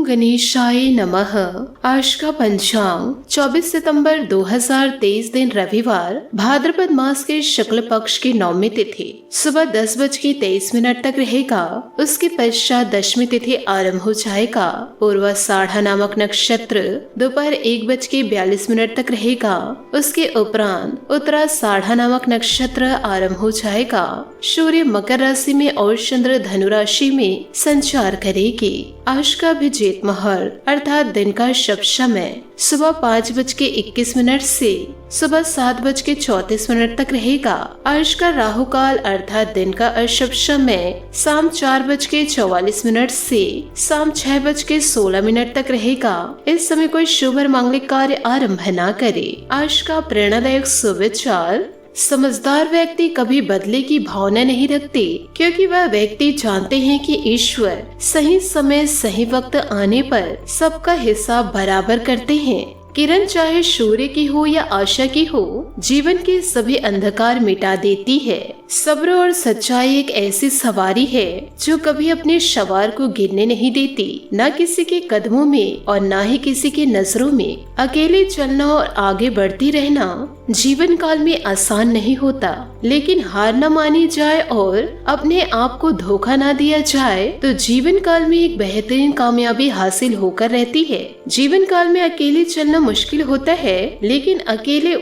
ओम गणेशाय नमः। आज का पंचांग 24 सितंबर 2023 दिन रविवार, भाद्रपद मास के शुक्ल पक्ष की नवमी तिथि सुबह 10:23 तक रहेगा। उसके पश्चात दशमी तिथि आरंभ हो जाएगा। पूर्वाषाढ़ा नामक नक्षत्र दोपहर 1:42 तक रहेगा। उसके उपरांत उत्तराषाढ़ा नामक नक्षत्र आरंभ हो जाएगा। सूर्य मकर राशि में और चंद्र धनु राशि में संचार करेगी। आज का अभिजीत मुहूर्त अर्थात दिन का शुभ समय सुबह 5:21 से सुबह 7:34 तक रहेगा। आज का राहु काल अर्थात दिन का अशुभ समय शाम 4:44 से शाम 6:16 तक रहेगा। इस समय कोई शुभ और मांगलिक कार्य आरंभ न करे। आज का प्रेरणादायक सुविचार, समझदार व्यक्ति कभी बदले की भावना नहीं रखते, क्योंकि वह व्यक्ति जानते हैं कि ईश्वर सही समय सही वक्त आने पर सबका हिसाब बराबर करते हैं। किरण चाहे सूर्य की हो या आशा की हो, जीवन के सभी अंधकार मिटा देती है। सब्र और सच्चाई एक ऐसी सवारी है जो कभी अपने सवार को गिरने नहीं देती, न किसी के कदमों में और न ही किसी की नजरों में। अकेले चलना और आगे बढ़ती रहना जीवन काल में आसान नहीं होता, लेकिन हार न मानी जाए और अपने आप को धोखा न दिया जाए तो जीवन काल में एक बेहतरीन कामयाबी हासिल होकर रहती है। जीवन काल में अकेले चलना मुश्किल होता है, लेकिन अकेले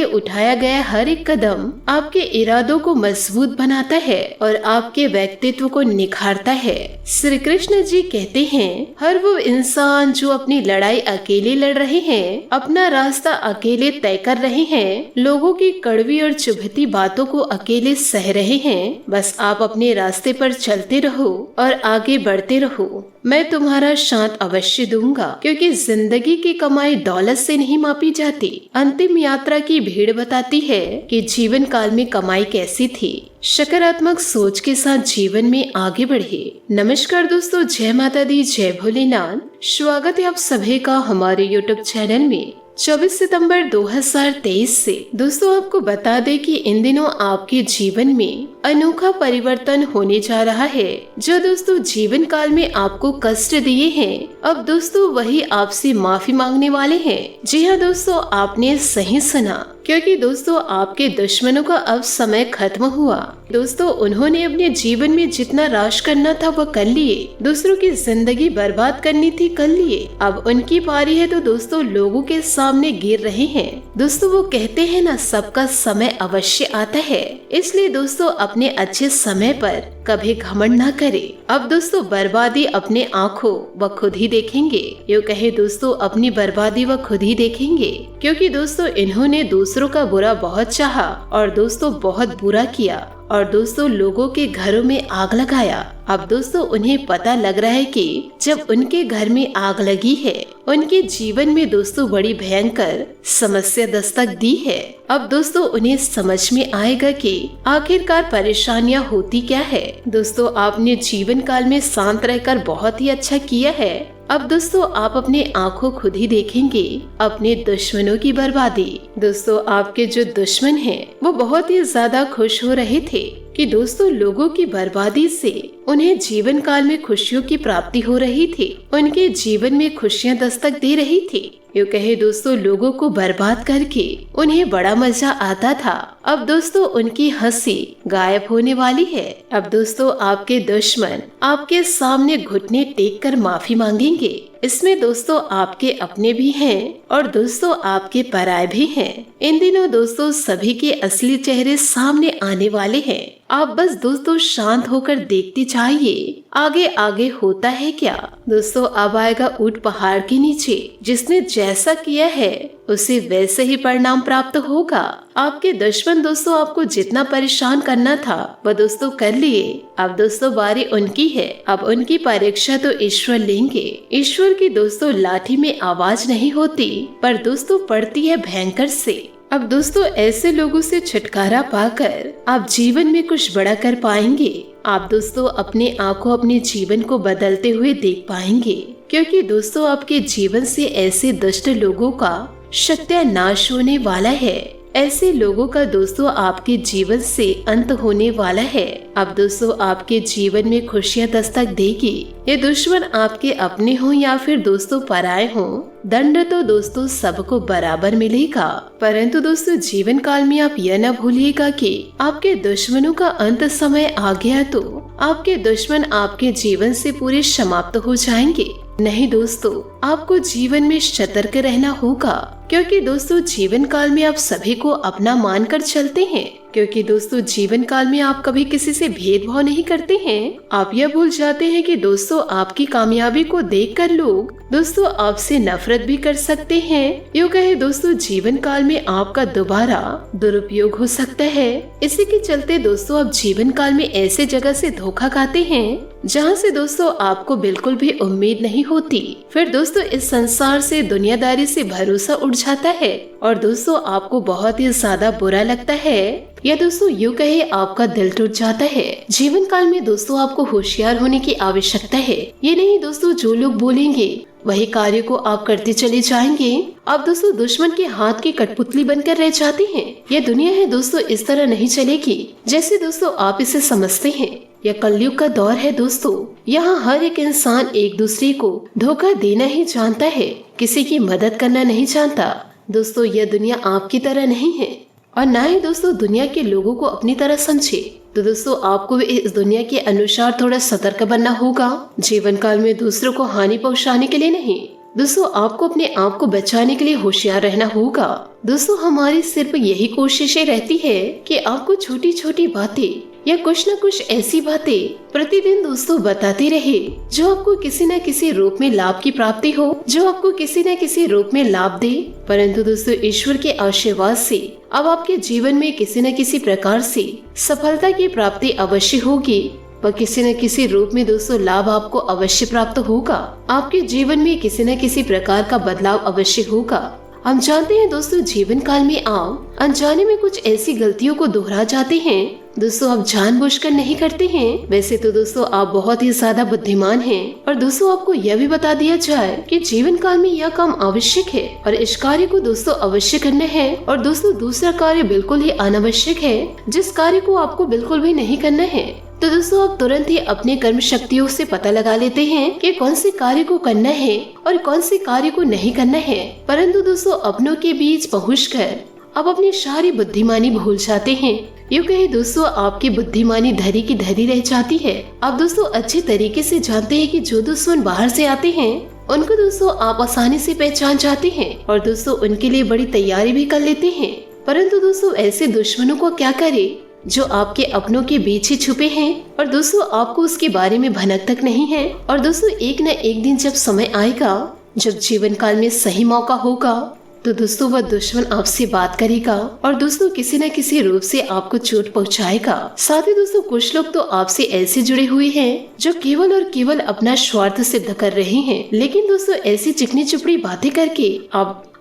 उठाया गया हर एक कदम आपके इरादों को मजबूत बनाता है और आपके व्यक्तित्व को निखारता है। श्री कृष्ण जी कहते हैं, हर वो इंसान जो अपनी लड़ाई अकेले लड़ रहे हैं, अपना रास्ता अकेले तय कर रहे हैं, लोगों की कड़वी और चुभती बातों को अकेले सह रहे हैं, बस आप अपने रास्ते पर चलते रहो और आगे बढ़ते रहो। मैं तुम्हारा साथ अवश्य दूंगा, क्योंकि जिंदगी की कमाई दौलत से नहीं मापी जाती। अंतिम यात्रा की भीड़ बताती है कि जीवन काल में कमाई कैसी थी। सकारात्मक सोच के साथ जीवन में आगे बढ़े। नमस्कार दोस्तों, जय माता दी, जय भोलेनाथ। स्वागत है आप सभी का हमारे YouTube चैनल में। 24 सितंबर 2023 से दोस्तों आपको बता दें कि इन दिनों आपके जीवन में अनोखा परिवर्तन होने जा रहा है। जो दोस्तों जीवन काल में आपको कष्ट दिए हैं, अब दोस्तों वही आपसे माफी मांगने वाले हैं। जी हाँ दोस्तों, आपने सही सुना, क्योंकि दोस्तों आपके दुश्मनों का अब समय खत्म हुआ। दोस्तों उन्होंने अपने जीवन में जितना राज करना था वो कर लिए, दूसरों की जिंदगी बर्बाद करनी थी कर लिए। अब उनकी बारी है तो दोस्तों लोगों के सामने गिर रहे हैं। दोस्तों वो कहते हैं ना, सबका समय अवश्य आता है, इसलिए दोस्तों अपने अच्छे समय पर कभी घमंड न करे। अब दोस्तों बर्बादी अपने आँखों व खुद ही देखेंगे। यूँ कहे दोस्तों अपनी बर्बादी व खुद ही देखेंगे, क्योंकि दोस्तों इन्होंने दूसरों का बुरा बहुत चाहा और दोस्तों बहुत बुरा किया और दोस्तों लोगों के घरों में आग लगाया। अब दोस्तों उन्हें पता लग रहा है कि जब उनके घर में आग लगी है, उनके जीवन में दोस्तों बड़ी भयंकर समस्या दस्तक दी है। अब दोस्तों उन्हें समझ में आएगा कि आखिरकार परेशानियां होती क्या है। दोस्तों आपने जीवन काल में शांत रहकर बहुत ही अच्छा किया है। अब दोस्तों आप अपने आंखों खुद ही देखेंगे अपने दुश्मनों की बर्बादी। दोस्तों आपके जो दुश्मन हैं वो बहुत ही ज्यादा खुश हो रहे थे कि दोस्तों लोगों की बर्बादी से उन्हें जीवन काल में खुशियों की प्राप्ति हो रही थी, उनके जीवन में खुशियां दस्तक दे रही थी। यूँ कहे दोस्तों लोगों को बर्बाद करके उन्हें बड़ा मजा आता था। अब दोस्तों उनकी हंसी गायब होने वाली है। अब दोस्तों आपके दुश्मन आपके सामने घुटने टेक कर माफी मांगेंगे। इसमें दोस्तों आपके अपने भी हैं और दोस्तों आपके पराये भी हैं। इन दिनों दोस्तों सभी के असली चेहरे सामने आने वाले हैं। आप बस दोस्तों शांत होकर देखते जाइए आगे आगे होता है क्या। दोस्तों अब आएगा ऊंट पहाड़ के नीचे, जिसने जैसा किया है उसे वैसे ही परिणाम प्राप्त होगा। आपके दुश्मन दोस्तों आपको जितना परेशान करना था वह दोस्तों कर लिए। अब दोस्तों बारी उनकी है। अब उनकी परीक्षा तो ईश्वर लेंगे। ईश्वर की दोस्तों लाठी में आवाज नहीं होती, पर दोस्तों पड़ती है भयंकर से। अब दोस्तों ऐसे लोगों से छुटकारा पाकर आप जीवन में कुछ बड़ा कर पाएंगे। आप दोस्तों अपने आंखों अपने जीवन को बदलते हुए देख पाएंगे, क्योंकि दोस्तों आपके जीवन से ऐसे दुष्ट लोगों का सत्यानाश होने वाला है। ऐसे लोगों का दोस्तों आपके जीवन से अंत होने वाला है। अब दोस्तों आपके जीवन में खुशियाँ दस्तक देगी। ये दुश्मन आपके अपने हों या फिर दोस्तों पराये हों, दंड तो दोस्तों सबको बराबर मिलेगा। परंतु दोस्तों जीवन काल में आप यह न भूलिएगा कि आपके दुश्मनों का अंत समय आ गया तो आपके दुश्मन आपके जीवन से पूरे समाप्त हो जाएंगे। नहीं दोस्तों, आपको जीवन में सतर्क रहना होगा, क्योंकि दोस्तों जीवन काल में आप सभी को अपना मानकर चलते हैं। क्योंकि दोस्तों जीवन काल में आप कभी किसी से भेदभाव नहीं करते हैं। आप यह भूल जाते हैं कि दोस्तों आपकी कामयाबी को देखकर लोग दोस्तों आपसे नफरत भी कर सकते हैं। यूँ कहे दोस्तों जीवन काल में आपका दोबारा दुरुपयोग हो सकता है। इसी के चलते दोस्तों आप जीवन काल में ऐसे जगह से धोखा खाते हैं जहाँ से दोस्तों आपको बिल्कुल भी उम्मीद नहीं होती। फिर दोस्तों इस संसार से, दुनियादारी से भरोसा उठ जाता है और दोस्तों आपको बहुत ही ज्यादा बुरा लगता है, या दोस्तों यूँ कहे आपका दिल टूट जाता है। जीवन काल में दोस्तों आपको होशियार होने की आवश्यकता है। ये नहीं दोस्तों जो लोग बोलेंगे वही कार्य को आप करते चले जाएंगे। आप दोस्तों दुश्मन के हाथ की कठपुतली बनकर रह जाते हैं। यह दुनिया है दोस्तों इस तरह नहीं चलेगी जैसे दोस्तों आप इसे समझते हैं। यह कलयुग का दौर है दोस्तों। यहाँ हर एक इंसान एक दूसरे को धोखा देना ही जानता है, किसी की मदद करना नहीं जानता। दोस्तों यह दुनिया आपकी तरह नहीं है और ना ही दोस्तों दुनिया के लोगों को अपनी तरह समझे। तो दोस्तों आपको भी इस दुनिया के अनुसार थोड़ा सतर्क बनना होगा। जीवन काल में दूसरों को हानि पहुंचाने के लिए नहीं, दोस्तों आपको अपने आप को बचाने के लिए होशियार रहना होगा। दोस्तों हमारी सिर्फ यही कोशिशें रहती है कि आपको छोटी छोटी बातें या कुछ न कुछ ऐसी बातें प्रतिदिन दोस्तों बताते रहे जो आपको किसी न किसी रूप में लाभ की प्राप्ति हो, जो आपको किसी न किसी रूप में लाभ दे। परंतु दोस्तों ईश्वर के आशीर्वाद से अब आपके जीवन में किसी न किसी प्रकार से सफलता की प्राप्ति अवश्य होगी व किसी न किसी रूप में दोस्तों लाभ आपको अवश्य प्राप्त होगा। आपके जीवन में किसी न किसी प्रकार का बदलाव अवश्य होगा। हम जानते हैं दोस्तों जीवन काल में आप अनजाने में कुछ ऐसी गलतियों को दोहरा जाते हैं दोस्तों आप जानबूझकर नहीं करते हैं। वैसे तो दोस्तों आप बहुत ही ज्यादा बुद्धिमान हैं और दोस्तों आपको यह भी बता दिया जाए कि जीवन काल में यह काम आवश्यक है और इस कार्य को दोस्तों अवश्य करना है। और दोस्तों दूसरा कार्य बिल्कुल ही अनावश्यक है जिस कार्य को आपको बिल्कुल भी नहीं करना है। तो दोस्तों आप तुरंत ही अपने कर्म शक्तियों से पता लगा लेते हैं कि कौन से कार्य को करना है और कौन से कार्य को नहीं करना है। परंतु दोस्तों अपनों के बीच पहुंचकर आप अपनी सारी बुद्धिमानी भूल जाते हैं। यूँ कहे दोस्तों आपकी बुद्धिमानी धरी की धरी रह जाती है। आप दोस्तों अच्छे तरीके से जानते हैं कि जो दुश्मन बाहर से आते हैं उनको दोस्तों आप आसानी से पहचान जाते हैं और दोस्तों उनके लिए बड़ी तैयारी भी कर लेते हैं। परंतु दोस्तों ऐसे दुश्मनों को क्या करे जो आपके अपनों के बीच ही छुपे हैं और दोस्तों आपको उसके बारे में भनक तक नहीं है। और दोस्तों एक न एक दिन जब समय आएगा, जब जीवन काल में सही मौका होगा, तो दोस्तों वह दुश्मन आपसे बात करेगा और दोस्तों किसी न किसी रूप से आपको चोट पहुंचाएगा। साथ ही दोस्तों कुछ लोग तो आपसे ऐसे जुड़े हुए हैं जो केवल और केवल अपना स्वार्थ सिद्ध कर रहे हैं, लेकिन दोस्तों ऐसी चिकनी चुपड़ी बातें करके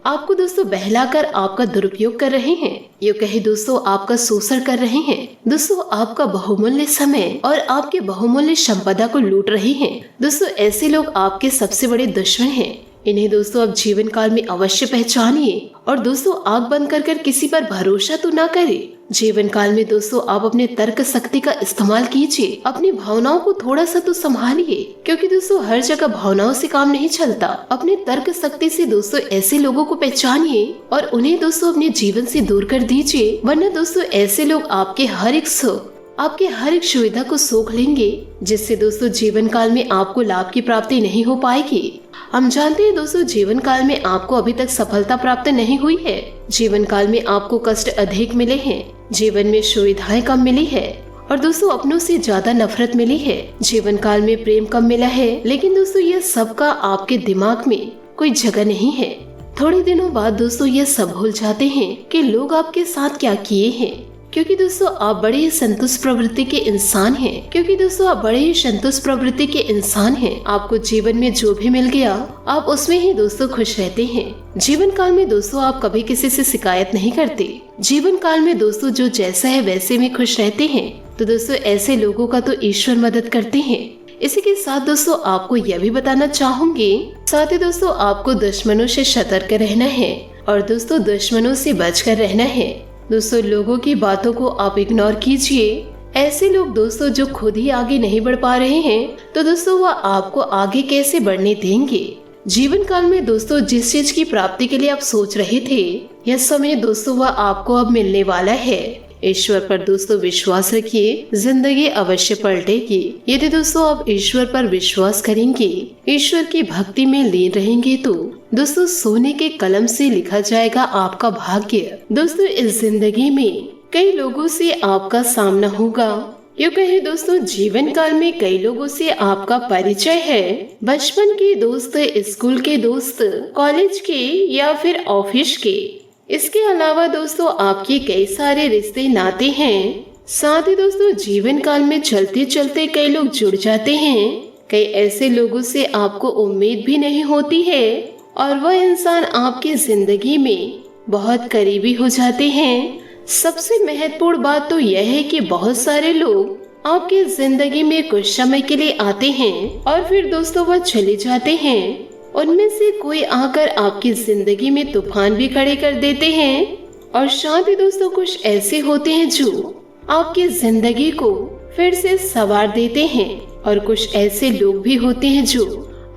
आपको दोस्तों बहलाकर आपका दुरुपयोग कर रहे हैं। ये कहे दोस्तों आपका शोषण कर रहे हैं। दोस्तों आपका बहुमूल्य समय और आपके बहुमूल्य संपदा को लूट रहे हैं। दोस्तों ऐसे लोग आपके सबसे बड़े दुश्मन हैं। इन्हें दोस्तों आप जीवन काल में अवश्य पहचानिए और दोस्तों आग बंद कर किसी पर भरोसा तो ना करें। जीवन काल में दोस्तों आप अपने तर्क शक्ति का इस्तेमाल कीजिए। अपनी भावनाओं को थोड़ा सा तो संभालिए, क्योंकि दोस्तों हर जगह भावनाओं से काम नहीं चलता। अपने तर्क शक्ति से दोस्तों ऐसे लोगों को पहचानिए और उन्हें दोस्तों अपने जीवन से दूर कर दीजिए, वरना दोस्तों ऐसे लोग आपके हर एक सुख, आपके हर एक सुविधा को सोख लेंगे, जिससे दोस्तों जीवन काल में आपको लाभ की प्राप्ति नहीं हो पाएगी। हम जानते हैं दोस्तों जीवन काल में आपको अभी तक सफलता प्राप्त नहीं हुई है। जीवन काल में आपको कष्ट अधिक मिले हैं, जीवन में सुविधाएं कम मिली है और दोस्तों अपनों से ज्यादा नफरत मिली है। जीवन काल में प्रेम कम मिला है, लेकिन दोस्तों यह सब का आपके दिमाग में कोई जगह नहीं है। थोड़े दिनों बाद दोस्तों यह सब भूल जाते हैं कि लोग आपके साथ क्या किए हैं, क्योंकि दोस्तों आप बड़े ही संतुष्ट प्रवृत्ति के इंसान हैं। आपको जीवन में जो भी मिल गया आप उसमें ही दोस्तों खुश रहते हैं। जीवन काल में दोस्तों आप कभी किसी से शिकायत नहीं करते। जीवन काल में दोस्तों जो जैसा है वैसे में खुश रहते हैं। तो दोस्तों ऐसे लोगों का तो ईश्वर मदद करते हैं। इसी के साथ दोस्तों आपको यह भी बताना चाहूंगी, साथ ही दोस्तों आपको दुश्मनों से सतर्क रहना है और दोस्तों दुश्मनों से बचकर रहना है। दोस्तों लोगों की बातों को आप इग्नोर कीजिए। ऐसे लोग दोस्तों जो खुद ही आगे नहीं बढ़ पा रहे हैं तो दोस्तों वह आपको आगे कैसे बढ़ने देंगे। जीवन काल में दोस्तों जिस चीज की प्राप्ति के लिए आप सोच रहे थे, यह समय दोस्तों वह आपको अब मिलने वाला है। ईश्वर पर दोस्तों विश्वास रखिए, जिंदगी अवश्य पलटेगी। यदि दोस्तों आप ईश्वर पर विश्वास करेंगे, ईश्वर की भक्ति में लीन रहेंगे तो दोस्तों सोने के कलम से लिखा जाएगा आपका भाग्य। दोस्तों इस जिंदगी में कई लोगों से आपका सामना होगा, यूँ कहे दोस्तों जीवन काल में कई लोगों से आपका परिचय है। बचपन के दोस्त, स्कूल के दोस्त, कॉलेज के या फिर ऑफिस के। इसके अलावा दोस्तों आपके कई सारे रिश्ते नाते हैं। साथ ही दोस्तों जीवन काल में चलते चलते कई लोग जुड़ जाते हैं। कई ऐसे लोगों से आपको उम्मीद भी नहीं होती है और वह इंसान आपकी जिंदगी में बहुत करीबी हो जाते हैं। सबसे महत्वपूर्ण बात तो यह है कि बहुत सारे लोग आपकी जिंदगी में कुछ समय के लिए आते हैं और फिर दोस्तों वह चले जाते हैं। उनमें से कोई आकर आपकी जिंदगी में तूफान भी खड़े कर देते हैं और साथ ही दोस्तों कुछ ऐसे होते हैं जो आपकी जिंदगी को फिर से संवार देते हैं और कुछ ऐसे लोग भी होते हैं जो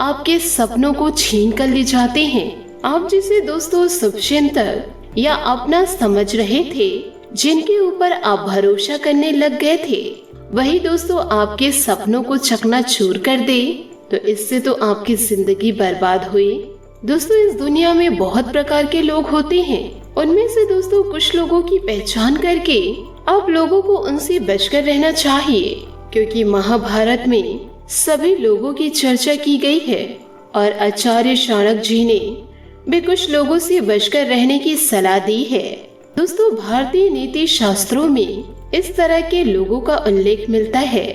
आपके सपनों को छीन कर ले जाते हैं। आप जिसे दोस्तों शुभचिंतक या अपना समझ रहे थे, जिनके ऊपर आप भरोसा करने लग गए थे, वही दोस्तों आपके सपनों को चकनाचूर कर दे तो इससे तो आपकी जिंदगी बर्बाद हुई। दोस्तों इस दुनिया में बहुत प्रकार के लोग होते हैं। उनमें से दोस्तों कुछ लोगों की पहचान करके आप लोगों को उनसे बचकर रहना चाहिए, क्योंकि महाभारत में सभी लोगों की चर्चा की गई है और आचार्य शाणक जी ने भी कुछ लोगों से बचकर रहने की सलाह दी है। दोस्तों भारतीय नीति शास्त्रों में इस तरह के लोगों का उल्लेख मिलता है।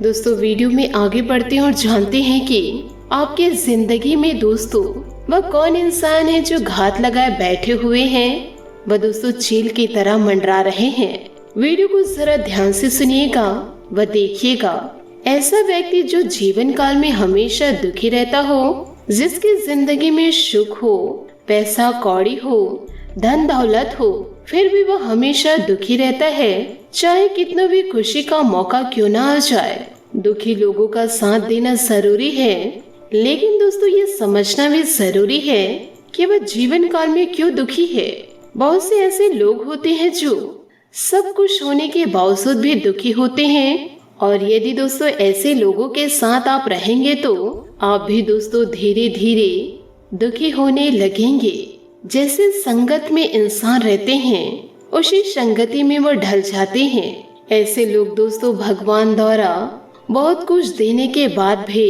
दोस्तों वीडियो में आगे बढ़ते हैं और जानते हैं कि आपके जिंदगी में दोस्तों वह कौन इंसान है जो घात लगाए बैठे हुए हैं। वह दोस्तों चील की तरह मंडरा रहे हैं। वीडियो को जरा ध्यान से सुनिएगा व देखिएगा। ऐसा व्यक्ति जो जीवन काल में हमेशा दुखी रहता हो, जिसकी जिंदगी में सुख हो, पैसा कौड़ी हो, धन दौलत हो, फिर भी वह हमेशा दुखी रहता है, चाहे कितना भी खुशी का मौका क्यों ना आ जाए। दुखी लोगों का साथ देना जरूरी है, लेकिन दोस्तों ये समझना भी जरूरी है कि वह जीवन काल में क्यों दुखी है। बहुत से ऐसे लोग होते हैं जो सब कुछ होने के बावजूद भी दुखी होते हैं, और यदि दोस्तों ऐसे लोगों के साथ आप रहेंगे तो आप भी दोस्तों धीरे धीरे दुखी होने लगेंगे। जैसे संगत में इंसान रहते हैं, उसी संगति में वो ढल जाते हैं। ऐसे लोग दोस्तों भगवान द्वारा बहुत कुछ देने के बाद भी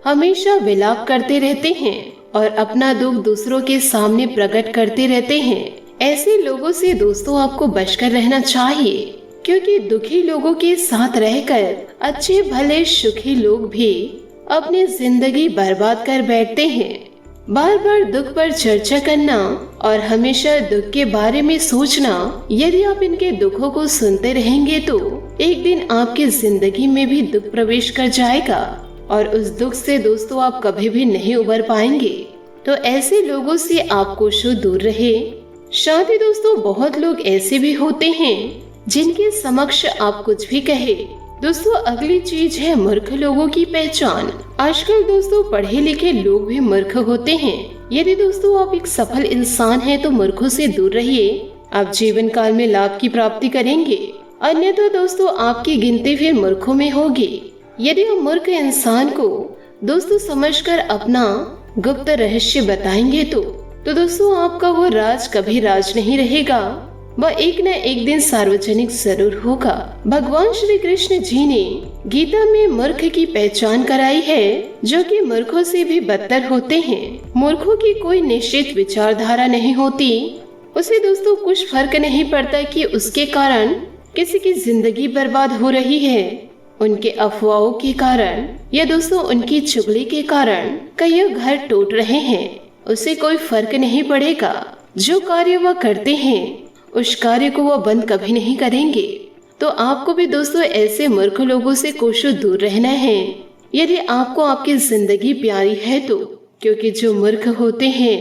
हमेशा विलाप करते रहते हैं और अपना दुख दूसरों के सामने प्रकट करते रहते हैं। ऐसे लोगों से दोस्तों आपको बचकर रहना चाहिए, क्योंकि दुखी लोगों के साथ रहकर अच्छे भले सुखी लोग भी अपनी जिंदगी बर्बाद कर बैठते हैं। बार बार दुख पर चर्चा करना और हमेशा दुख के बारे में सोचना, यदि आप इनके दुखों को सुनते रहेंगे तो एक दिन आपकी जिंदगी में भी दुख प्रवेश कर जाएगा और उस दुख से दोस्तों आप कभी भी नहीं उबर पाएंगे। तो ऐसे लोगों से आप कोशिश दूर रहे। साथ ही दोस्तों बहुत लोग ऐसे भी होते हैं जिनके समक्ष आप कुछ भी कहे। दोस्तों अगली चीज है मूर्ख लोगों की पहचान। आजकल दोस्तों पढ़े लिखे लोग भी मूर्ख होते हैं। यदि दोस्तों आप एक सफल इंसान हैं तो मूर्खों से दूर रहिए। आप जीवन काल में लाभ की प्राप्ति करेंगे, अन्यथा दोस्तों आपकी गिनती फिर मूर्खों में होगी। यदि आप मूर्ख इंसान को दोस्तों समझकर अपना गुप्त रहस्य बताएंगे तो दोस्तों आपका वो राज कभी राज नहीं रहेगा, वह एक न एक दिन सार्वजनिक जरूर होगा। भगवान श्री कृष्ण जी ने गीता में मूर्ख की पहचान कराई है, जो कि मूर्खों से भी बदतर होते हैं। मूर्खों की कोई निश्चित विचारधारा नहीं होती। उसे दोस्तों कुछ फर्क नहीं पड़ता कि उसके कारण किसी की जिंदगी बर्बाद हो रही है, उनके अफवाहों के कारण या दोस्तों उनकी चुगली के कारण कई घर टूट रहे हैं। उसे कोई फर्क नहीं पड़ेगा। जो कार्य वह करते हैं उस कार्य को वह बंद कभी नहीं करेंगे। तो आपको भी दोस्तों ऐसे मूर्ख लोगों से कोशिश दूर रहना है, यदि आपको आपकी जिंदगी प्यारी है तो, क्योंकि जो मूर्ख होते हैं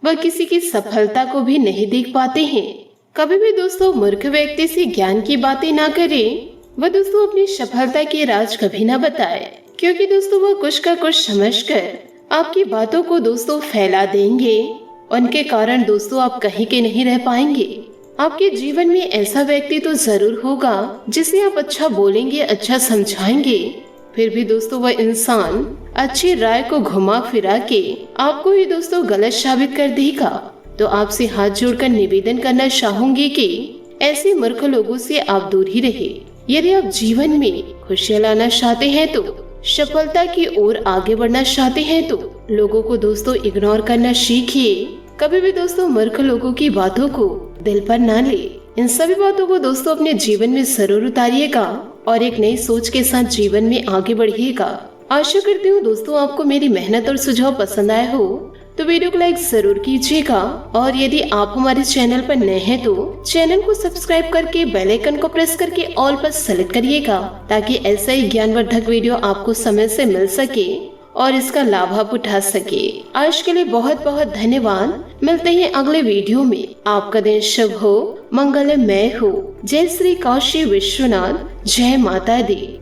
वह किसी की सफलता को भी नहीं देख पाते हैं। कभी भी दोस्तों मूर्ख व्यक्ति से ज्ञान की बातें ना करें। वह दोस्तों अपनी सफलता के राज कभी ना बताए, क्योंकि दोस्तों वह कुछ का कुछ समझकर आपकी बातों को दोस्तों फैला देंगे। उनके कारण दोस्तों आप कहीं के नहीं रह पाएंगे। आपके जीवन में ऐसा व्यक्ति तो जरूर होगा जिसे आप अच्छा बोलेंगे, अच्छा समझाएंगे, फिर भी दोस्तों वह इंसान अच्छी राय को घुमा फिरा के आपको ही दोस्तों गलत साबित कर देगा। तो आपसे हाथ जोड़कर निवेदन करना चाहूंगी कि ऐसे मूर्ख लोगों से आप दूर ही रहे। यदि आप जीवन में खुशियां लाना चाहते हैं, तो सफलता की ओर आगे बढ़ना चाहते हैं, तो लोगों को दोस्तों इग्नोर करना सीखिए। कभी भी दोस्तों मूर्ख लोगों की बातों को दिल पर ना ले। इन सभी बातों को दोस्तों अपने जीवन में जरूर उतारिएगा और एक नई सोच के साथ जीवन में आगे बढ़िएगा। आशा करती हूँ दोस्तों आपको मेरी मेहनत और सुझाव पसंद आए हो, तो वीडियो को लाइक जरूर कीजिएगा। और यदि आप हमारे चैनल पर नए हैं तो चैनल को सब्सक्राइब करके बेल आइकन को प्रेस करके ऑल पर सेलेक्ट करिएगा, ताकि ऐसा ही ज्ञानवर्धक वीडियो आपको समय से मिल सके और इसका लाभ आप उठा सके। आज के लिए बहुत बहुत धन्यवाद। मिलते हैं अगले वीडियो में। आपका दिन शुभ हो, मंगलमय हो। जय श्री काशी विश्वनाथ, जय माता दी।